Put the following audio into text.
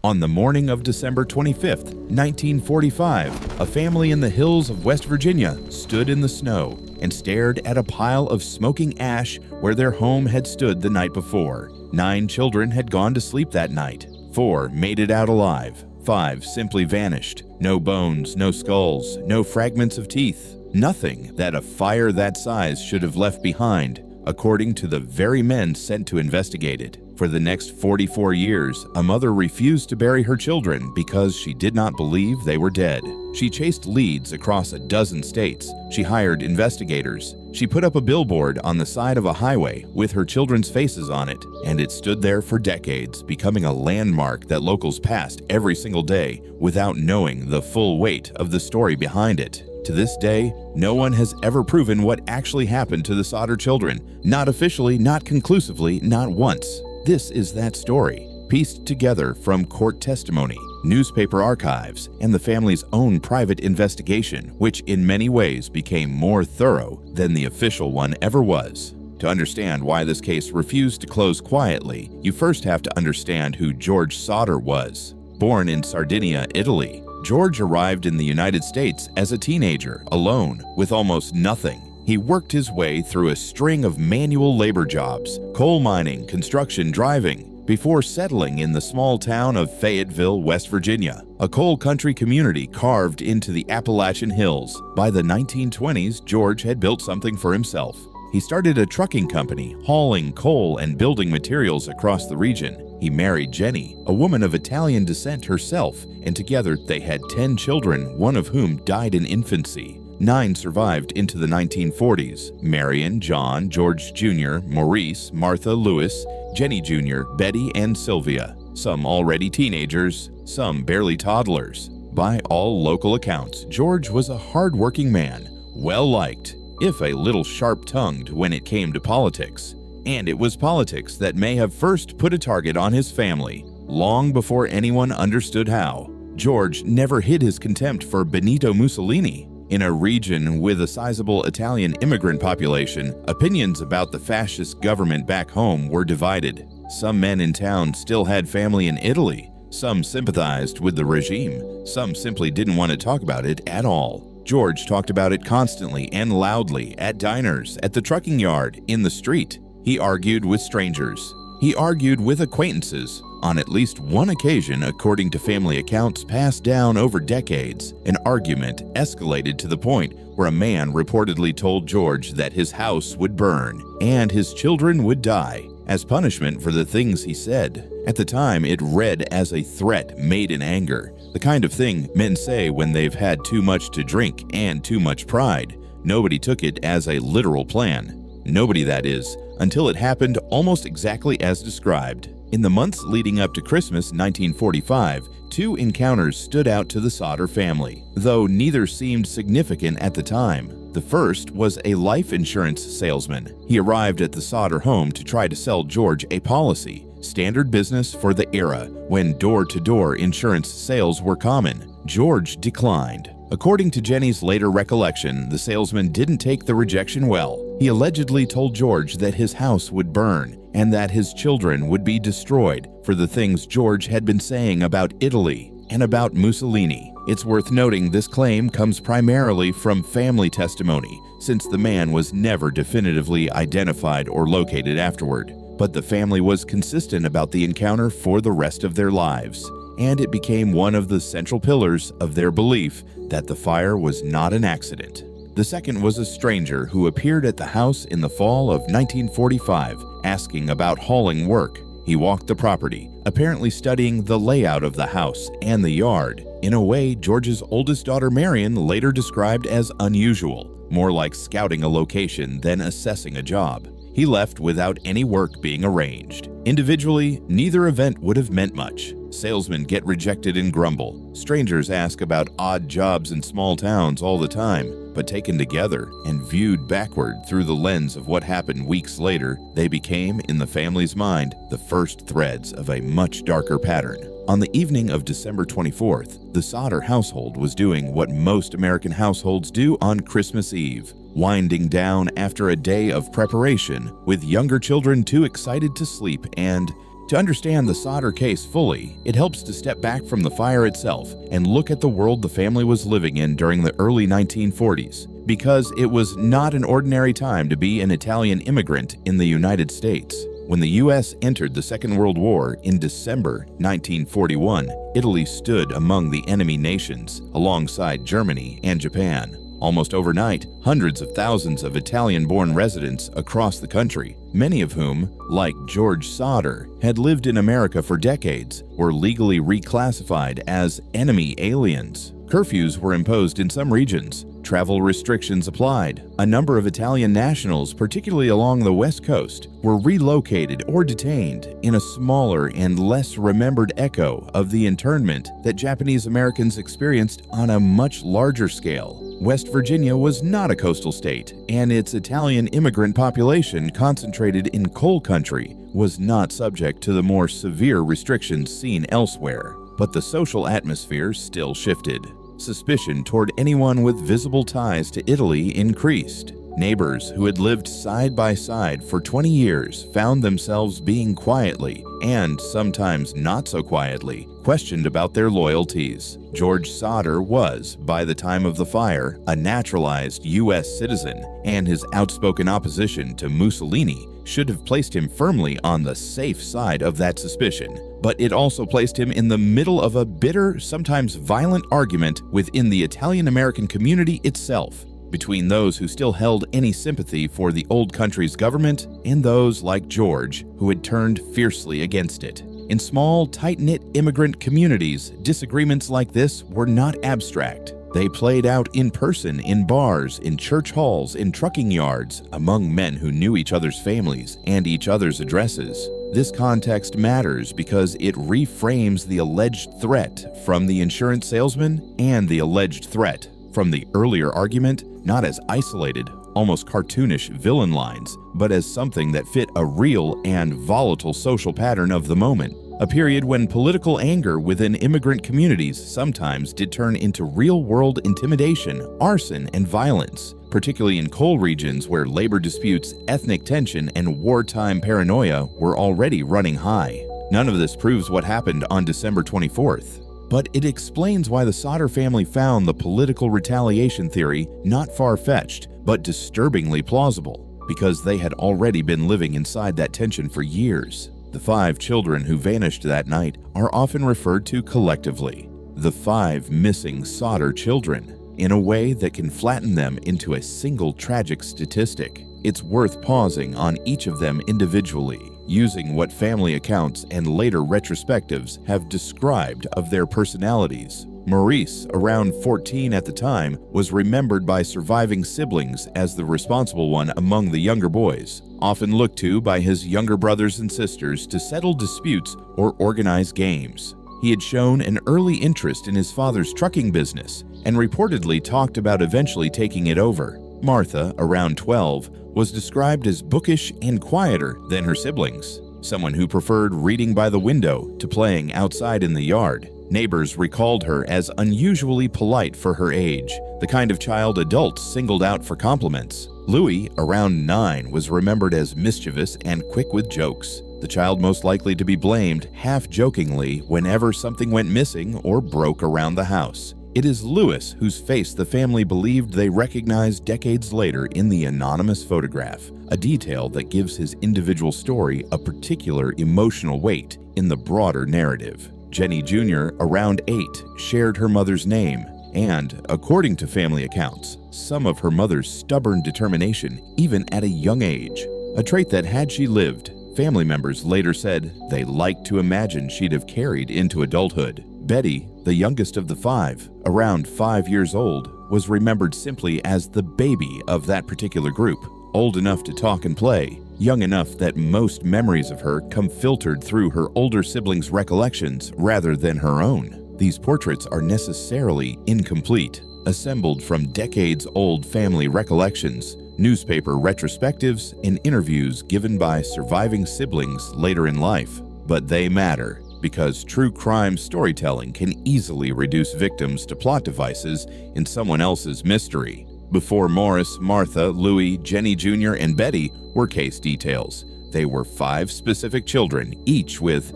On the morning of December 25, 1945, a family in the hills of West Virginia stood in the snow and stared at a pile of smoking ash where their home had stood the night before. 9 children had gone to sleep that night. 4 made it out alive. 5 simply vanished. No bones, no skulls, no fragments of teeth. Nothing that a fire that size should have left behind, according to the very men sent to investigate it. For the next 44 years, a mother refused to bury her children because she did not believe they were dead. She chased leads across a dozen states. She hired investigators. She put up a billboard on the side of a highway with her children's faces on it, and it stood there for decades, becoming a landmark that locals passed every single day without knowing the full weight of the story behind it. To this day, no one has ever proven what actually happened to the Sodder children. Not officially, not conclusively, not once. This is that story, pieced together from court testimony, newspaper archives, and the family's own private investigation, which in many ways became more thorough than the official one ever was. To understand why this case refused to close quietly, you first have to understand who George Sodder was. Born in Sardinia, Italy, George arrived in the United States as a teenager, alone, with almost nothing. He worked his way through a string of manual labor jobs, coal mining, construction, driving, before settling in the small town of Fayetteville, West Virginia, a coal country community carved into the Appalachian Hills. By the 1920s, George had built something for himself. He started a trucking company, hauling coal and building materials across the region. He married Jenny, a woman of Italian descent herself, and together they had 10 children, one of whom died in infancy. 9 survived into the 1940s: Marion, John, George Jr., Maurice, Martha, Louis, Jenny Jr., Betty, and Sylvia. Some already teenagers, some barely toddlers. By all local accounts, George was a hard-working man, well-liked, if a little sharp-tongued when it came to politics. And it was politics that may have first put a target on his family, long before anyone understood how. George never hid his contempt for Benito Mussolini. In a region with a sizable Italian immigrant population, opinions about the fascist government back home were divided. Some men in town still had family in Italy. Some sympathized with the regime. Some simply didn't want to talk about it at all. George talked about it constantly and loudly at diners, at the trucking yard, in the street. He argued with strangers. He argued with acquaintances. On at least one occasion, according to family accounts passed down over decades, an argument escalated to the point where a man reportedly told George that his house would burn and his children would die as punishment for the things he said. At the time, it read as a threat made in anger, the kind of thing men say when they've had too much to drink and too much pride. Nobody took it as a literal plan. Nobody, that is, until it happened almost exactly as described. In the months leading up to Christmas 1945, 2 encounters stood out to the Sodder family, though neither seemed significant at the time. The first was a life insurance salesman. He arrived at the Sodder home to try to sell George a policy, standard business for the era when door-to-door insurance sales were common. George declined. According to Jenny's later recollection, the salesman didn't take the rejection well. He allegedly told George that his house would burn and that his children would be destroyed for the things George had been saying about Italy and about Mussolini. It's worth noting this claim comes primarily from family testimony, since the man was never definitively identified or located afterward. But the family was consistent about the encounter for the rest of their lives, and it became one of the central pillars of their belief that the fire was not an accident. The second was a stranger who appeared at the house in the fall of 1945, asking about hauling work. He walked the property, apparently studying the layout of the house and the yard, in a way George's oldest daughter Marion later described as unusual, more like scouting a location than assessing a job. He left without any work being arranged. Individually, neither event would have meant much. Salesmen get rejected and grumble. Strangers ask about odd jobs in small towns all the time, but taken together and viewed backward through the lens of what happened weeks later, they became, in the family's mind, the first threads of a much darker pattern. On the evening of December 24th, the Sodder household was doing what most American households do on Christmas Eve, winding down after a day of preparation, with younger children too excited to sleep and To understand the Sodder case fully, it helps to step back from the fire itself and look at the world the family was living in during the early 1940s, because it was not an ordinary time to be an Italian immigrant in the United States. When the U.S. entered the Second World War in December 1941, Italy stood among the enemy nations alongside Germany and Japan. Almost overnight, hundreds of thousands of Italian-born residents across the country, many of whom, like George Sodder, had lived in America for decades, were legally reclassified as enemy aliens. Curfews were imposed in some regions. Travel restrictions applied. A number of Italian nationals, particularly along the West Coast, were relocated or detained in a smaller and less remembered echo of the internment that Japanese Americans experienced on a much larger scale. West Virginia was not a coastal state, and its Italian immigrant population, concentrated in coal country, was not subject to the more severe restrictions seen elsewhere. But the social atmosphere still shifted. Suspicion toward anyone with visible ties to Italy increased. Neighbors who had lived side by side for 20 years found themselves being quietly, and sometimes not so quietly, questioned about their loyalties. George Sodder was, by the time of the fire, a naturalized U.S. citizen, and his outspoken opposition to Mussolini should have placed him firmly on the safe side of that suspicion. But it also placed him in the middle of a bitter, sometimes violent argument within the Italian-American community itself, between those who still held any sympathy for the old country's government and those like George who had turned fiercely against it. In small, tight-knit immigrant communities, disagreements like this were not abstract. They played out in person, in bars, in church halls, in trucking yards, among men who knew each other's families and each other's addresses. This context matters because it reframes the alleged threat from the insurance salesman and the alleged threat from the earlier argument not as isolated, almost cartoonish villain lines, but as something that fit a real and volatile social pattern of the moment. A period when political anger within immigrant communities sometimes did turn into real-world intimidation, arson, and violence, particularly in coal regions where labor disputes, ethnic tension, and wartime paranoia were already running high. None of this proves what happened on December 24th. But it explains why the Sodder family found the political retaliation theory not far-fetched, but disturbingly plausible, because they had already been living inside that tension for years. The 5 children who vanished that night are often referred to collectively, the 5 missing Sodder children, in a way that can flatten them into a single tragic statistic. It's worth pausing on each of them individually, using what family accounts and later retrospectives have described of their personalities. Maurice, around 14 at the time, was remembered by surviving siblings as the responsible one among the younger boys, often looked to by his younger brothers and sisters to settle disputes or organize games. He had shown an early interest in his father's trucking business and reportedly talked about eventually taking it over. Martha, around 12, was described as bookish and quieter than her siblings, someone who preferred reading by the window to playing outside in the yard. Neighbors recalled her as unusually polite for her age, the kind of child adults singled out for compliments. Louis, around 9, was remembered as mischievous and quick with jokes, the child most likely to be blamed half-jokingly whenever something went missing or broke around the house. It is Louis whose face the family believed they recognized decades later in the anonymous photograph, a detail that gives his individual story a particular emotional weight in the broader narrative. Jenny Jr., around 8, shared her mother's name, and, according to family accounts, some of her mother's stubborn determination even at a young age, a trait that, had she lived, family members later said they liked to imagine she'd have carried into adulthood. Betty, the youngest of the 5, around 5 years old, was remembered simply as the baby of that particular group, old enough to talk and play, young enough that most memories of her come filtered through her older siblings' recollections rather than her own. These portraits are necessarily incomplete, assembled from decades-old family recollections, newspaper retrospectives, and interviews given by surviving siblings later in life. But they matter, because true crime storytelling can easily reduce victims to plot devices in someone else's mystery. Before Morris, Martha, Louis, Jenny Jr., and Betty were case details. They were 5 specific children, each with